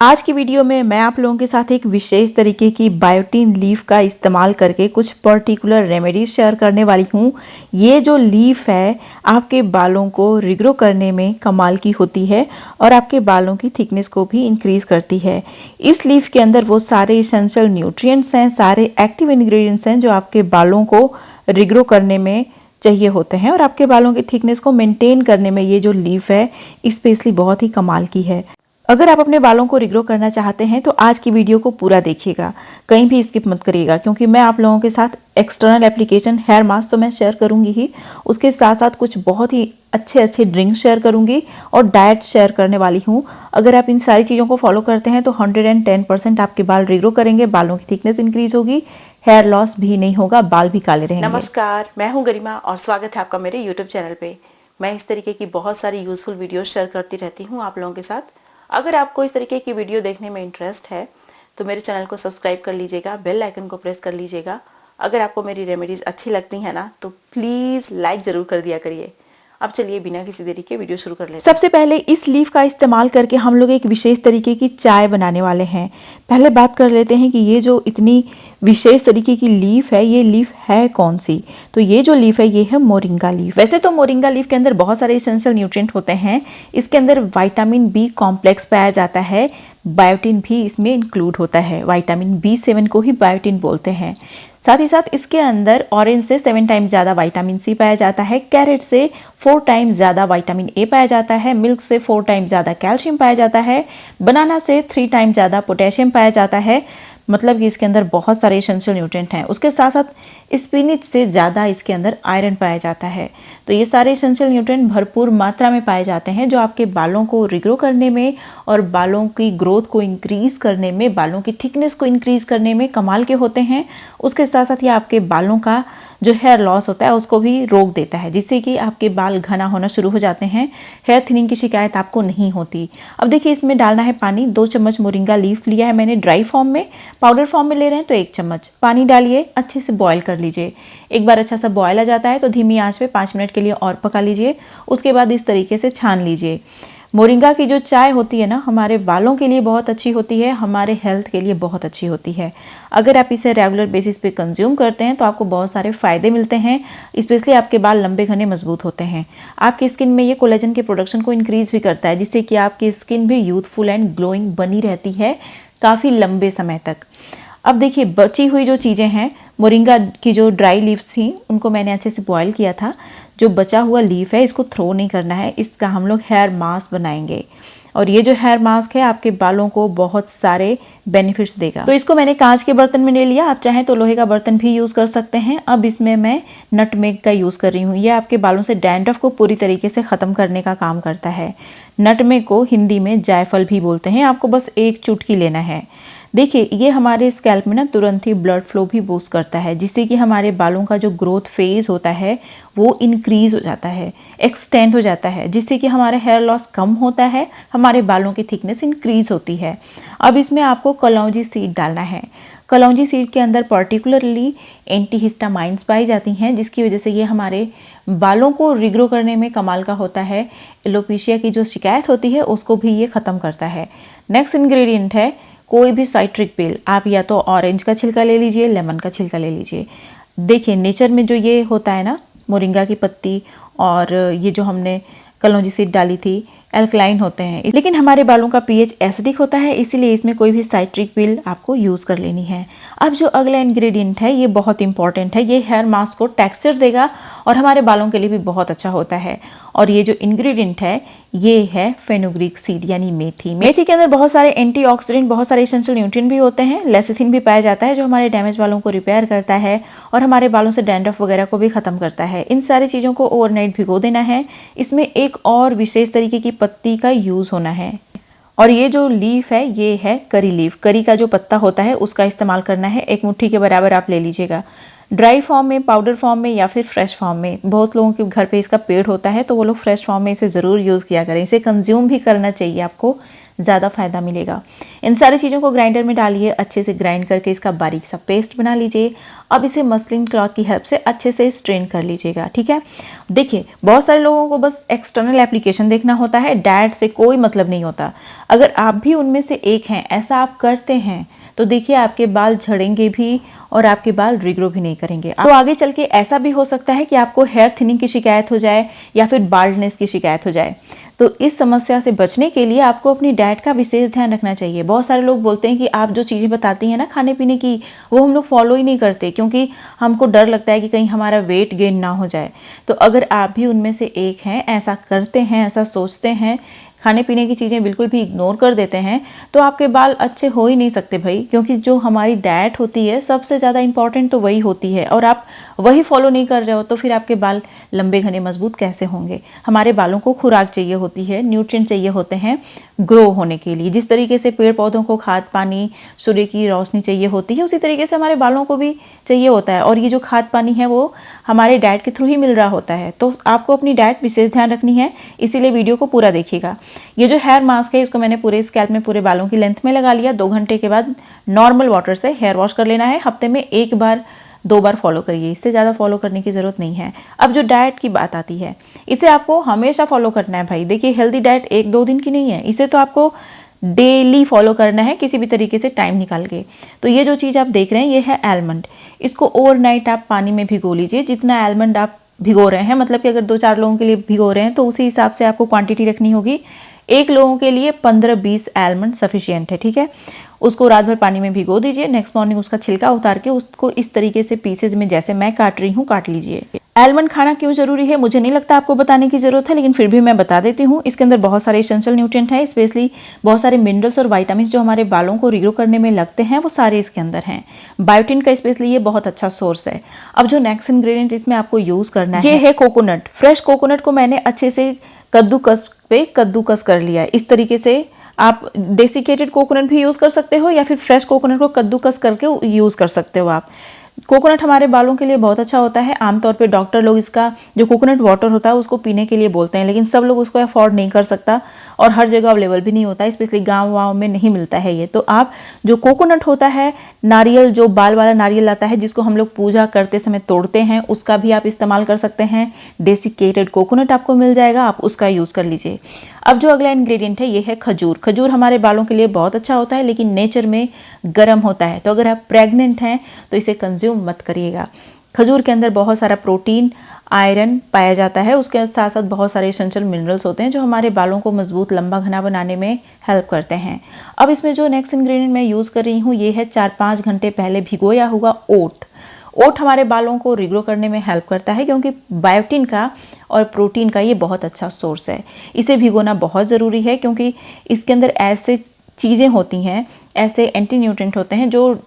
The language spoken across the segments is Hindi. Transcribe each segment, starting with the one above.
आज की वीडियो में मैं आप लोगों के साथ एक विशेष तरीके की बायोटिन लीफ का इस्तेमाल करके कुछ पर्टिकुलर रेमेडीज शेयर करने वाली हूँ। ये जो लीफ है आपके बालों को रिग्रो करने में कमाल की होती है और आपके बालों की थिकनेस को भी इंक्रीज करती है। इस लीफ के अंदर वो सारे एसेंशियल न्यूट्रिएंट्स हैं, सारे एक्टिव इंग्रेडिएंट्स हैं जो आपके बालों को रिग्रो करने में चाहिए होते हैं और आपके बालों की थिकनेस को मेंटेन करने में ये जो लीफ है स्पेशली बहुत ही कमाल की है। अगर आप अपने बालों को रिग्रो करना चाहते हैं तो आज की वीडियो को पूरा देखिएगा, कहीं भी स्किप मत करिएगा, क्योंकि मैं आप लोगों के साथ एक्सटर्नल एप्लीकेशन हेयर मास्क तो मैं शेयर करूंगी ही, उसके साथ साथ कुछ बहुत ही अच्छे ड्रिंक शेयर करूंगी और डाइट शेयर करने वाली हूँ। अगर आप इन सारी चीज़ों को फॉलो करते हैं तो 110% आपके बाल रिग्रो करेंगे, बालों की थिकनेस इंक्रीज होगी, हेयर लॉस भी नहीं होगा, बाल भी काले रहेंगे। नमस्कार, मैं हूं गरिमा और स्वागत है आपका मेरे YouTube चैनल पे। मैं इस तरीके की बहुत सारी यूजफुल वीडियो शेयर करती रहती हूं आप लोगों के साथ। अगर आपको इस तरीके की वीडियो देखने में इंटरेस्ट है तो मेरे चैनल को सब्सक्राइब कर लीजिएगा, बेल आइकन को प्रेस कर लीजिएगा। अगर आपको मेरी रेमेडीज अच्छी लगती हैं ना तो प्लीज लाइक जरूर कर दिया करिए। अब चलिए बिना किसी देरी के वीडियो शुरू कर लेते हैं। सबसे पहले इस लीफ का इस्तेमाल करके हम लोग एक विशेष तरीके की चाय बनाने वाले हैं। पहले बात कर लेते हैं कि ये जो इतनी विशेष तरीके की लीफ है, ये लीफ है कौन सी। तो ये जो लीफ है ये है मोरिंगा लीफ। वैसे तो मोरिंगा लीफ के अंदर बहुत सारे एसेंशियल न्यूट्रिएंट होते हैं। इसके अंदर विटामिन बी कॉम्प्लेक्स पाया जाता है, बायोटिन भी इसमें इंक्लूड होता है। विटामिन B7 को ही बायोटिन बोलते हैं। साथ ही साथ इसके अंदर ऑरेंज से 7 टाइम्स ज़्यादा विटामिन सी पाया जाता है, कैरेट से 4 टाइम्स ज़्यादा विटामिन ए पाया जाता है, मिल्क से 4 टाइम्स ज़्यादा कैल्शियम पाया जाता है, बनाना से 3 टाइम्स ज़्यादा पोटेशियम पाया जाता है। मतलब कि इसके अंदर बहुत सारे एसेंशियल न्यूट्रिएंट हैं। उसके साथ साथ स्पिनिच से ज़्यादा इसके अंदर आयरन पाया जाता है। तो ये सारे एसेंशियल न्यूट्रिएंट भरपूर मात्रा में पाए जाते हैं जो आपके बालों को रिग्रो करने में और बालों की ग्रोथ को इंक्रीज करने में, बालों की थिकनेस को इंक्रीज करने में कमाल के होते हैं। उसके साथ साथ ये आपके बालों का जो हेयर लॉस होता है उसको भी रोक देता है, जिससे कि आपके बाल घना होना शुरू हो जाते हैं। हेयर थिनिंग की शिकायत आपको नहीं होती। अब देखिए इसमें डालना है पानी। 2 चम्मच मोरिंगा लीफ लिया है मैंने ड्राई फॉर्म में, पाउडर फॉर्म में ले रहे हैं तो 1 चम्मच पानी डालिए, अच्छे से बॉयल कर लीजिए। एक बार अच्छा सा बॉयल आ जाता है तो धीमी आंच पे 5 मिनट के लिए और पका लीजिए। उसके बाद इस तरीके से छान लीजिए। मोरिंगा की जो चाय होती है ना, हमारे बालों के लिए बहुत अच्छी होती है, हमारे हेल्थ के लिए बहुत अच्छी होती है। अगर आप इसे रेगुलर बेसिस पे कंज्यूम करते हैं तो आपको बहुत सारे फ़ायदे मिलते हैं। स्पेशली आपके बाल लंबे घने मजबूत होते हैं। आपकी स्किन में ये कोलेजन के प्रोडक्शन को इंक्रीज भी करता है, जिससे कि आपकी स्किन भी यूथफुल एंड ग्लोइंग बनी रहती है काफ़ी लंबे समय तक। अब देखिए बची हुई जो चीज़ें हैं, मोरिंगा की जो ड्राई लीव्स थी उनको मैंने अच्छे से बॉयल किया था। जो बचा हुआ लीफ है इसको थ्रो नहीं करना है, इसका हम लोग हेयर मास्क बनाएंगे और ये जो हेयर मास्क है आपके बालों को बहुत सारे बेनिफिट्स देगा। तो इसको मैंने कांच के बर्तन में ले लिया, आप चाहें तो लोहे का बर्तन भी यूज़ कर सकते हैं। अब इसमें मैं नटमेग का यूज़ कर रही हूँ। ये आपके बालों से डैंड्रफ को पूरी तरीके से ख़त्म करने का काम करता है। नटमेग को हिंदी में जायफल भी बोलते हैं। आपको बस 1 चुटकी लेना है। देखिए ये हमारे स्कैल्प में ना तुरंत ही ब्लड फ्लो भी बूस्ट करता है, जिससे कि हमारे बालों का जो ग्रोथ फेज होता है वो इंक्रीज हो जाता है, एक्सटेंड हो जाता है, जिससे कि हमारा हेयर लॉस कम होता है, हमारे बालों की थिकनेस इंक्रीज होती है। अब इसमें आपको कलौंजी सीड डालना है। कलौंजी सीड के अंदर पर्टिकुलरली एंटीहिस्टामाइंस पाई जाती हैं, जिसकी वजह से ये हमारे बालों को रिग्रो करने में कमाल का होता है। एलोपेशिया की जो शिकायत होती है उसको भी ये ख़त्म करता है। नेक्स्ट इंग्रेडिएंट है कोई भी साइट्रिक पिल। आप या तो ऑरेंज का छिलका ले लीजिए, लेमन का छिलका ले लीजिए। देखिए नेचर में जो ये होता है ना, मोरिंगा की पत्ती और ये जो हमने कलौंजी सीड डाली थी, एल्कलाइन होते हैं, लेकिन हमारे बालों का पीएच एसिडिक होता है, इसीलिए इसमें कोई भी साइट्रिक पिल आपको यूज़ कर लेनी है। अब जो अगला इंग्रेडिएंट है ये बहुत इंपॉर्टेंट है। ये हेयर मास्क को टेक्सचर देगा और हमारे बालों के लिए भी बहुत अच्छा होता है। और ये जो इंग्रेडिएंट है ये है फेनुग्रीक सीड यानी मेथी। मेथी के अंदर बहुत सारे एंटीऑक्सीडेंट, बहुत सारे एसेंशियल न्यूट्रिएंट भी होते हैं। लेसिथिन भी पाया जाता है जो हमारे डैमेज बालों को रिपेयर करता है और हमारे बालों से डैंड्रफ वगैरह को भी खत्म करता है। इन सारी चीज़ों को ओवरनाइट भिगो देना है। इसमें एक और विशेष तरीके की पत्ती का यूज़ होना है और ये जो लीफ है ये है करी लीफ। करी का जो पत्ता होता है उसका इस्तेमाल करना है। 1 मुट्ठी के बराबर आप ले लीजिएगा। ड्राई फॉर्म में, पाउडर फॉर्म में या फिर फ्रेश फॉर्म में। बहुत लोगों के घर पे इसका पेड़ होता है तो वो लोग फ्रेश फॉर्म में इसे ज़रूर यूज़ किया करें। इसे कंज्यूम भी करना चाहिए, आपको ज़्यादा फ़ायदा मिलेगा। इन सारी चीज़ों को ग्राइंडर में डालिए, अच्छे से ग्राइंड करके इसका बारीक सा पेस्ट बना लीजिए। अब इसे मसलिन क्लॉथ की हेल्प से अच्छे से स्ट्रेन कर लीजिएगा, ठीक है। देखिए, बहुत सारे लोगों को बस एक्सटर्नल एप्लीकेशन देखना होता है, डाइट से कोई मतलब नहीं होता। अगर आप भी उनमें से एक हैं, ऐसा आप करते हैं, तो देखिए आपके बाल झड़ेंगे भी और आपके बाल रिग्रो भी नहीं करेंगे। तो आगे चल के ऐसा भी हो सकता है कि आपको हेयर थिनिंग की शिकायत हो जाए या फिर बाल्डनेस की शिकायत हो जाए। तो इस समस्या से बचने के लिए आपको अपनी डाइट का विशेष ध्यान रखना चाहिए। बहुत सारे लोग बोलते हैं कि आप जो चीज़ें बताती हैं ना खाने पीने की, वो हम लोग फॉलो ही नहीं करते क्योंकि हमको डर लगता है कि कहीं हमारा वेट गेन ना हो जाए। तो अगर आप भी उनमें से एक हैं, ऐसा करते हैं, ऐसा सोचते हैं, खाने पीने की चीज़ें बिल्कुल भी इग्नोर कर देते हैं, तो आपके बाल अच्छे हो ही नहीं सकते भाई, क्योंकि जो हमारी डाइट होती है सबसे ज़्यादा इंपॉर्टेंट तो वही होती है, और आप वही फॉलो नहीं कर रहे हो तो फिर आपके बाल लंबे घने मजबूत कैसे होंगे। हमारे बालों को खुराक चाहिए होती है, न्यूट्रिएंट चाहिए होते हैं ग्रो होने के लिए। जिस तरीके से पेड़ पौधों को खाद पानी, सूर्य की रोशनी चाहिए होती है, उसी तरीके से हमारे बालों को भी चाहिए होता है, और ये जो खाद पानी है वो हमारे डाइट के थ्रू ही मिल रहा होता है। तो आपको अपनी डाइट विशेष ध्यान रखनी है, इसीलिए वीडियो को पूरा देखिएगा। ये जो हेयर मास्क है इसको मैंने पूरे स्कैल्प में, पूरे बालों की लेंथ में लगा लिया। 2 घंटे के बाद नॉर्मल वाटर से हेयर वॉश कर लेना है। हफ्ते में 1 बार 2 बार फॉलो करिए, इससे ज़्यादा फॉलो करने की ज़रूरत नहीं है। अब जो डाइट की बात आती है, इसे आपको हमेशा फॉलो करना है भाई। देखिए, हेल्दी डाइट 1-2 दिन की नहीं है, इसे तो आपको डेली फॉलो करना है किसी भी तरीके से टाइम निकाल के। तो ये जो चीज़ आप देख रहे हैं ये है आलमंड। इसको ओवरनाइट आप पानी में भिगो लीजिए। जितना आलमंड आप भिगो रहे हैं, मतलब कि अगर 2-4 लोगों के लिए भिगो रहे हैं तो उसी हिसाब से आपको क्वांटिटी रखनी होगी। 1 लोगों के लिए 15-20 आलमंड सफिशिएंट है, ठीक है। उसको रात भर पानी में भिगो दीजिए। नेक्स्ट मॉर्निंग उसका छिलका उतार के उसको इस तरीके से पीसेज में, जैसे मैं काट रही हूँ, काट लीजिए। आलमंड खाना क्यों जरूरी है मुझे नहीं लगता आपको बताने की जरूरत है, लेकिन फिर भी मैं बता देती हूँ। इसके अंदर बहुत सारे एसेंशियल न्यूट्रिएंट हैं, स्पेशली बहुत सारे मिनरल्स और विटामिन जो हमारे बालों को रिग्रो करने में लगते हैं, वो सारे इसके अंदर हैं। बायोटिन का स्पेशली ये बहुत अच्छा सोर्स है। अब जो नेक्स्ट इंग्रेडिएंट इसमें आपको यूज करना है, ये है कोकोनट। फ्रेश कोकोनट को मैंने अच्छे से कद्दूकस कर लिया है। इस तरीके से आप डेसिकेटेड कोकोनट भी यूज़ कर सकते हो या फिर फ्रेश कोकोनट को कद्दूकस करके यूज़ कर सकते हो आप। कोकोनट हमारे बालों के लिए बहुत अच्छा होता है। आमतौर पे डॉक्टर लोग इसका जो कोकोनट वाटर होता है उसको पीने के लिए बोलते हैं, लेकिन सब लोग उसको अफोर्ड नहीं कर सकता और हर जगह अवेलेबल भी नहीं होता है, स्पेशली गाँव वाँव में नहीं मिलता है ये। तो आप जो कोकोनट होता है, नारियल, जो बाल वाला नारियल आता है जिसको हम लोग पूजा करते समय तोड़ते हैं, उसका भी आप इस्तेमाल कर सकते हैं। डेसिकेटेड कोकोनट आपको मिल जाएगा, आप उसका यूज़ कर लीजिए। अब जो अगला इंग्रेडिएंट है ये है खजूर। खजूर हमारे बालों के लिए बहुत अच्छा होता है, लेकिन नेचर में गर्म होता है, तो अगर आप प्रेग्नेंट हैं तो इसे कंज्यूम मत करिएगा। खजूर के अंदर बहुत सारा प्रोटीन, आयरन पाया जाता है, उसके साथ साथ बहुत सारे एसेंशियल मिनरल्स होते हैं जो हमारे बालों को मजबूत, लंबा, घना बनाने में हेल्प करते हैं। अब इसमें जो नेक्स्ट इंग्रेडिएंट मैं यूज़ कर रही हूँ ये है 4-5 घंटे पहले भिगोया हुआ ओट। ओट हमारे बालों को रिग्रो करने में हेल्प करता है क्योंकि बायोटिन का और प्रोटीन का ये बहुत अच्छा सोर्स है। इसे भिगोना बहुत ज़रूरी है क्योंकि इसके अंदर ऐसे चीज़ें होती हैं, ऐसे एंटी न्यूट्रिएंट होते हैं जो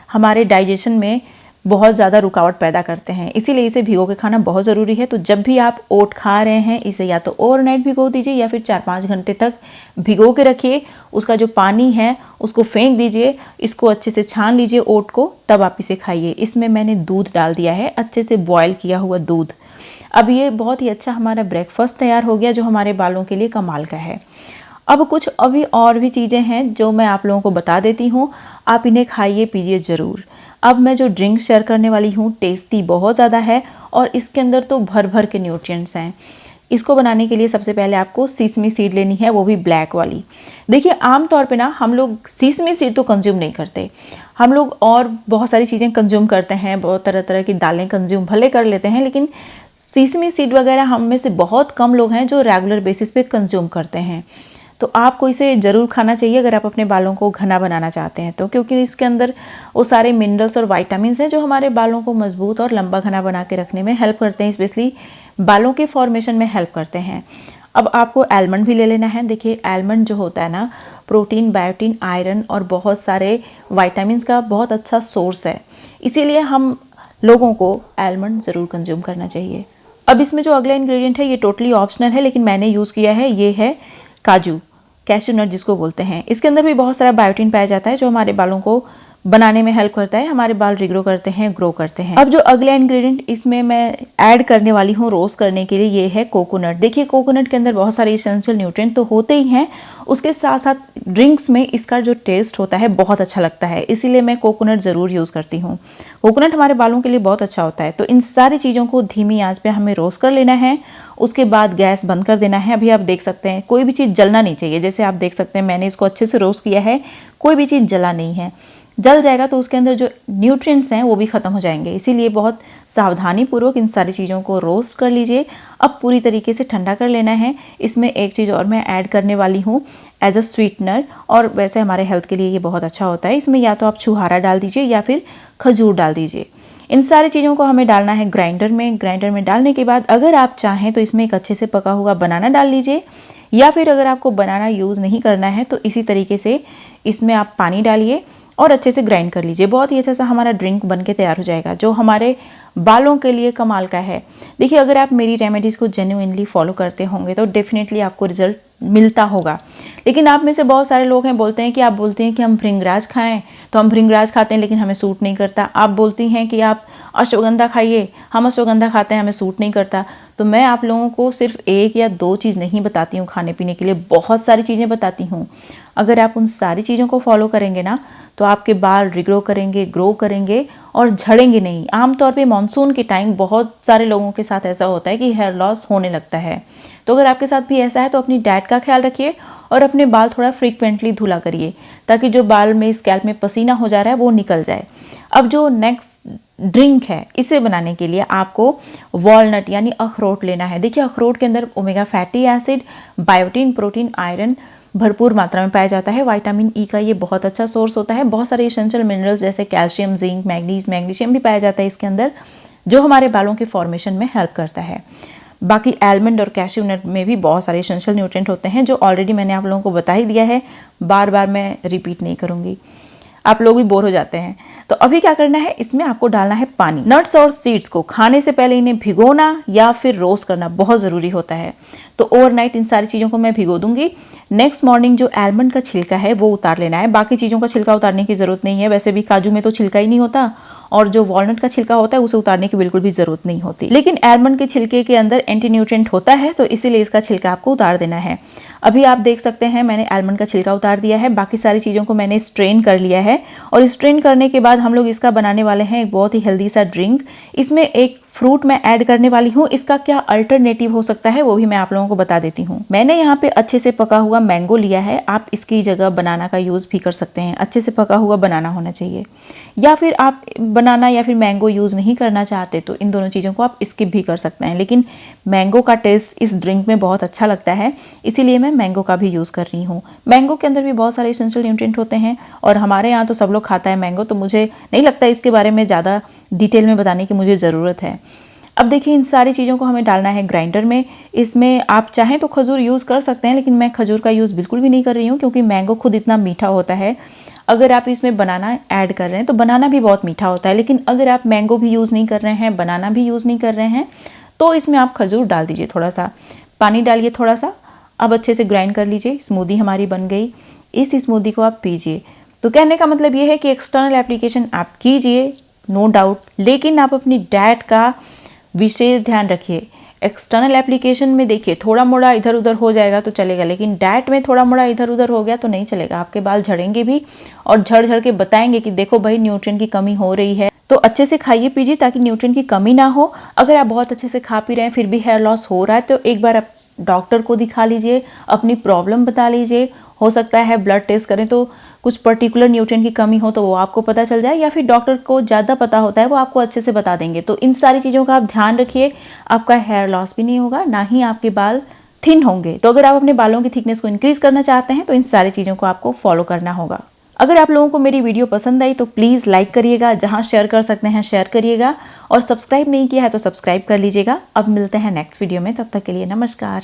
हमारे डाइजेशन में बहुत ज़्यादा रुकावट पैदा करते हैं, इसीलिए इसे भिगो के खाना बहुत ज़रूरी है। तो जब भी आप ओट खा रहे हैं इसे या तो ओवरनाइट भिगो दीजिए या फिर 4-5 घंटे तक भिगो के रखिए। उसका जो पानी है उसको फेंक दीजिए, इसको अच्छे से छान लीजिए ओट को, तब आप इसे खाइए। इसमें मैंने दूध डाल दिया है, अच्छे से बॉयल किया हुआ दूध। अब ये बहुत ही अच्छा हमारा ब्रेकफास्ट तैयार हो गया जो हमारे बालों के लिए कमाल का है। अब कुछ अभी और भी चीज़ें हैं जो मैं आप लोगों को बता देती हूँ, आप इन्हें खाइए पीजिए ज़रूर। अब मैं जो ड्रिंक शेयर करने वाली हूँ टेस्टी बहुत ज़्यादा है और इसके अंदर तो भर भर के न्यूट्रिएंट्स हैं। इसको बनाने के लिए सबसे पहले आपको सीसमी सीड लेनी है, वो भी ब्लैक वाली। देखिए, आमतौर पे ना हम लोग सीसमी सीड तो कंज्यूम नहीं करते, हम लोग और बहुत सारी चीज़ें कंज्यूम करते हैं, बहुत तरह तरह की दालें कंज्यूम भले कर लेते हैं, लेकिन सीसमी सीड वगैरह हम में से बहुत कम लोग हैं जो रेगुलर बेसिस पे कंज्यूम करते हैं। तो आपको इसे ज़रूर खाना चाहिए अगर आप अपने बालों को घना बनाना चाहते हैं तो, क्योंकि इसके अंदर वो सारे मिनरल्स और विटामिन्स हैं जो हमारे बालों को मजबूत और लंबा घना बना के रखने में हेल्प करते हैं, स्पेशली बालों के फॉर्मेशन में हेल्प करते हैं। अब आपको आलमंड भी ले लेना है। देखिए, आलमंड जो होता है ना, प्रोटीन, बायोटिन, आयरन और बहुत सारे विटामिन्स का बहुत अच्छा सोर्स है, इसीलिए हम लोगों को आलमंड ज़रूर कंज्यूम करना चाहिए। अब इसमें जो अगला इंग्रेडिएंट है ये टोटली ऑप्शनल है, लेकिन मैंने यूज़ किया है, ये है काजू, कैश्यू नट जिसको बोलते हैं। इसके अंदर भी बहुत सारा बायोटिन पाया जाता है जो हमारे बालों को बनाने में हेल्प करता है, हमारे बाल रिग्रो करते हैं, ग्रो करते हैं। अब जो अगला इंग्रेडिएंट इसमें मैं ऐड करने वाली हूँ रोस्ट करने के लिए, ये है कोकोनट। देखिए कोकोनट के अंदर बहुत सारे एसेंशियल न्यूट्रिएंट तो होते ही हैं, उसके साथ साथ ड्रिंक्स में इसका जो टेस्ट होता है बहुत अच्छा लगता है, इसीलिए मैं कोकोनट ज़रूर यूज़ करती हूँ। कोकोनट हमारे बालों के लिए बहुत अच्छा होता है। तो इन सारी चीज़ों को धीमी आंच पे हमें रोस्ट कर लेना है, उसके बाद गैस बंद कर देना है। अभी आप देख सकते हैं कोई भी चीज़ जलना नहीं चाहिए, जैसे आप देख सकते हैं मैंने इसको अच्छे से रोस्ट किया है, कोई भी चीज़ जला नहीं है। जल जाएगा तो उसके अंदर जो न्यूट्रिएंट्स हैं वो भी ख़त्म हो जाएंगे, इसीलिए बहुत सावधानी पूर्वक इन सारी चीज़ों को रोस्ट कर लीजिए। अब पूरी तरीके से ठंडा कर लेना है। इसमें एक चीज़ और मैं ऐड करने वाली हूँ एज अ स्वीटनर, और वैसे हमारे हेल्थ के लिए ये बहुत अच्छा होता है। इसमें या तो आप छुहारा डाल दीजिए या फिर खजूर डाल दीजिए। इन सारी चीज़ों को हमें डालना है ग्राइंडर में। ग्राइंडर में डालने के बाद अगर आप चाहें तो इसमें एक अच्छे से पका हुआ बनाना डाल लीजिए, या फिर अगर आपको बनाना यूज़ नहीं करना है तो इसी तरीके से इसमें आप पानी डालिए और अच्छे से ग्राइंड कर लीजिए। बहुत ही अच्छा सा हमारा ड्रिंक बन के तैयार हो जाएगा, जो हमारे बालों के लिए कमाल का है। देखिए अगर आप मेरी रेमेडीज़ को जेन्युइनली फॉलो करते होंगे तो डेफिनेटली आपको रिजल्ट मिलता होगा। लेकिन आप में से बहुत सारे लोग हैं बोलते हैं कि आप बोलते हैं कि हम भृंगराज खाएं, तो हम भृंगराज खाते हैं लेकिन हमें सूट नहीं करता। आप बोलती हैं कि आप अश्वगंधा खाइए, हम अश्वगंधा खाते हैं, हमें सूट नहीं करता। तो मैं आप लोगों को सिर्फ एक या दो चीज़ नहीं बताती हूँ खाने पीने के लिए, बहुत सारी चीज़ें बताती हूँ। अगर आप उन सारी चीज़ों को फॉलो करेंगे ना तो आपके बाल रिग्रो करेंगे, ग्रो करेंगे और झड़ेंगे नहीं। आमतौर पे मॉनसून के टाइम बहुत सारे लोगों के साथ ऐसा होता है कि हेयर लॉस होने लगता है। तो अगर आपके साथ भी ऐसा है तो अपनी डाइट का ख्याल रखिए और अपने बाल थोड़ा फ्रीक्वेंटली धुला करिए, ताकि जो बाल में स्कैल्प में पसीना हो जा रहा है वो निकल जाए। अब जो नेक्स्ट ड्रिंक है, इसे बनाने के लिए आपको वॉलनट यानी अखरोट लेना है। देखिए अखरोट के अंदर omega fatty acid, biotin, protein, iron भरपूर मात्रा में पाया जाता है। विटामिन ई का ये बहुत अच्छा सोर्स होता है। बहुत सारे एसेंशियल मिनरल्स जैसे कैल्शियम, जिंक, मैग्नीशियम भी पाया जाता है इसके अंदर, जो हमारे बालों के फॉर्मेशन में हेल्प करता है। बाकी आलमंड और कैश्यू नट में भी बहुत सारे एसेंशियल न्यूट्रिएंट होते हैं, जो ऑलरेडी मैंने आप लोगों को बता ही दिया है, बार बार मैं रिपीट नहीं करूँगी, आप लोग भी बोर हो जाते हैं। तो अभी क्या करना है, इसमें आपको डालना है पानी। नट्स और सीड्स को खाने से पहले इन्हें भिगोना या फिर रोस्ट करना बहुत ज़रूरी होता है। तो ओवरनाइट इन सारी चीज़ों को मैं भिगो दूंगी। नेक्स्ट मॉर्निंग जो आलमंड का छिलका है वो उतार लेना है। बाकी चीज़ों का छिलका उतारने की ज़रूरत नहीं है, वैसे भी काजू में तो छिलका ही नहीं होता, और जो वॉलनट का छिलका होता है उसे उतारने की बिल्कुल भी ज़रूरत नहीं होती। लेकिन आलमंड के छिलके के अंदर एंटी न्यूट्रिएंट होता है, तो इसीलिए इसका छिलका आपको उतार देना है। अभी आप देख सकते हैं मैंने आलमंड का छिलका उतार दिया है। बाकी सारी चीज़ों को मैंने स्ट्रेन कर लिया है, और स्ट्रेन करने के बाद हम लोग इसका बनाने वाले हैं एक बहुत ही हेल्दी सा ड्रिंक। इसमें एक फ्रूट मैं ऐड करने वाली हूँ। इसका क्या अल्टरनेटिव हो सकता है वो भी मैं आप लोगों को बता देती हूँ। मैंने यहाँ पे अच्छे से पका हुआ मैंगो लिया है, आप इसकी जगह बनाना का यूज़ भी कर सकते हैं। अच्छे से पका हुआ बनाना होना चाहिए, या फिर आप बनाना या फिर मैंगो यूज़ नहीं करना चाहते तो इन दोनों चीज़ों को आप स्किप भी कर सकते हैं। लेकिन मैंगो का टेस्ट इस ड्रिंक में बहुत अच्छा लगता है, इसीलिए मैं मैंगो का भी यूज़ कर रही हूँ। मैंगो के अंदर भी बहुत सारे एसेंशियल न्यूट्रिएंट होते हैं, और हमारे यहाँ तो सब लोग खाता है मैंगो, तो मुझे नहीं लगता इसके बारे में ज़्यादा डिटेल में बताने की मुझे ज़रूरत है। अब देखिए इन सारी चीज़ों को हमें डालना है ग्राइंडर में। इसमें आप चाहें तो खजूर यूज़ कर सकते हैं, लेकिन मैं खजूर का यूज़ बिल्कुल भी नहीं कर रही हूँ, क्योंकि मैंगो खुद इतना मीठा होता है। अगर आप इसमें बनाना ऐड कर रहे हैं तो बनाना भी बहुत मीठा होता है, लेकिन अगर आप मैंगो भी यूज़ नहीं कर रहे हैं, बनाना भी यूज़ नहीं कर रहे हैं, तो इसमें आप खजूर डाल दीजिए। थोड़ा सा पानी डालिए, थोड़ा सा। अब अच्छे से ग्राइंड कर लीजिए। स्मूदी हमारी बन गई। इस स्मूदी को आप पीजिए। तो कहने का मतलब ये है कि एक्सटर्नल एप्लीकेशन आप कीजिए, नो डाउट, लेकिन आप अपनी डाइट का विशेष ध्यान रखिए। एक्सटर्नल एप्लीकेशन में देखिए थोड़ा मोड़ा इधर उधर हो जाएगा तो चलेगा, लेकिन डाइट में थोड़ा मोड़ा इधर उधर हो गया तो नहीं चलेगा। आपके बाल झड़ेंगे भी, और झड़ झड़ के बताएंगे कि देखो भाई न्यूट्रिएंट की कमी हो रही है। तो अच्छे से खाइए पीजिए ताकि न्यूट्रिएंट की कमी ना हो। अगर आप बहुत अच्छे से खा पी रहे हैं फिर भी हेयर लॉस हो रहा है तो एक बार आप डॉक्टर को दिखा लीजिए, अपनी प्रॉब्लम बता लीजिए। हो सकता है ब्लड टेस्ट करें तो कुछ पर्टिकुलर न्यूट्रिएंट की कमी हो तो वो आपको पता चल जाए, या फिर डॉक्टर को ज़्यादा पता होता है वो आपको अच्छे से बता देंगे। तो इन सारी चीज़ों का आप ध्यान रखिए। आपका हेयर लॉस भी नहीं होगा, ना ही आपके बाल थिन होंगे। तो अगर आप अपने बालों की थिकनेस को इंक्रीज करना चाहते हैं तो इन सारी चीज़ों को आपको फॉलो करना होगा। अगर आप लोगों को मेरी वीडियो पसंद आई तो प्लीज़ लाइक करिएगा, जहां शेयर कर सकते हैं शेयर करिएगा, और सब्सक्राइब नहीं किया है तो सब्सक्राइब कर लीजिएगा। अब मिलते हैं नेक्स्ट वीडियो में, तब तक के लिए नमस्कार।